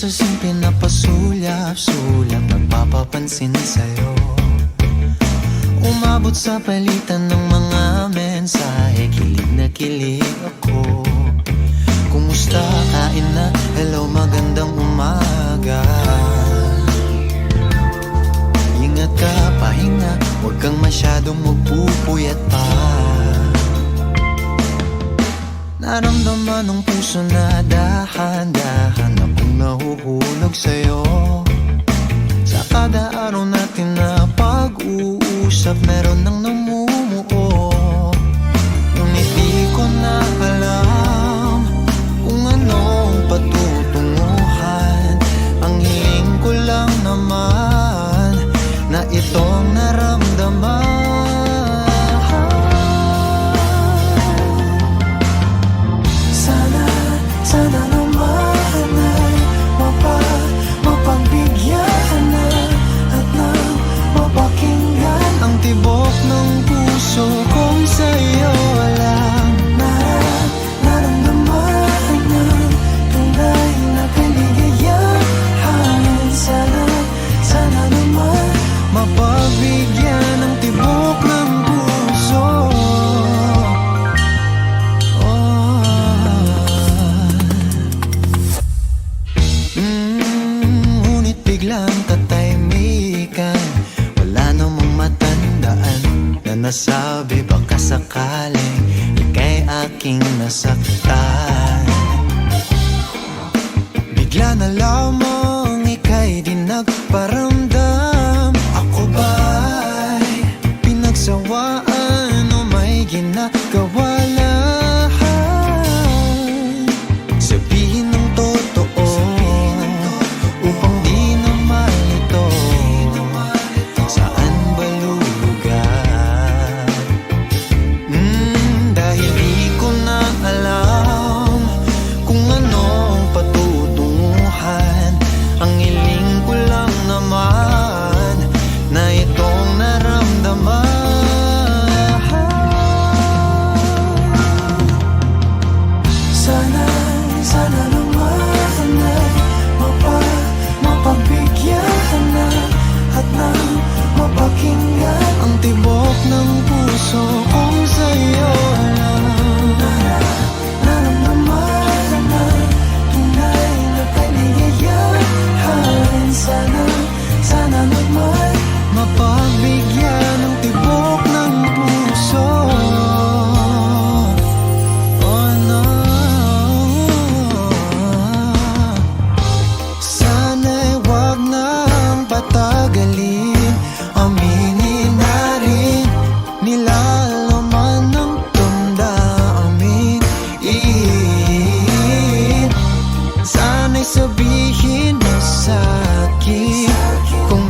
Kasasing pinapasulyap-sulyap, nagpapapansin sa'yo. Umabot sa palitan ng mga mensahe, kilig na kilig ako. Kumusta, kain na, hello, magandang umaga. Ingat ka, pahinga, huwag kang masyadong magpupuyat pa. Naramdaman ng puso na dahan-dahan akong nahuhulog sa'yo. Sa kada araw natin na pag-uusap, meron nang namumuo. Ngunit di ko na alam kung anong patutunguhan. Ang hiling ko lang naman na itong naramdaman. Sana naman ay mapagbigyan na at nang mapakinggan ang tibok ng puso kong sa'yo lang. Naramdaman ng tunay na kaligayahan. Sana naman mapagbigyan ng tibok ng puso. Biglang katahimikan, wala namang matandaan na nasabi baka sakaling ika'y aking nasaktan. Bigla na lamang ika'y di nagparamdam. Ako ba'y pinagsawaan o may ginagawa lang? Sabihin ng totoo upang di na malito. Saan ba lulugar? Dahil di ko na alam kung anong patutunguhan. Ang hiling ko lang naman na itong naramdaman. Sana naman ay mapagbigyan na at nang mapakinggan ang tibok ng puso kong sa'yo lang. Naramdaman na tunay na kaligayahan. Sana naman mapagbigyan ng tibok ng puso. Oh no, sana'y wag nang patagalin. Aminin na rin nilalaman ng damdamin. Sana'y sabihin mo sa'kin kung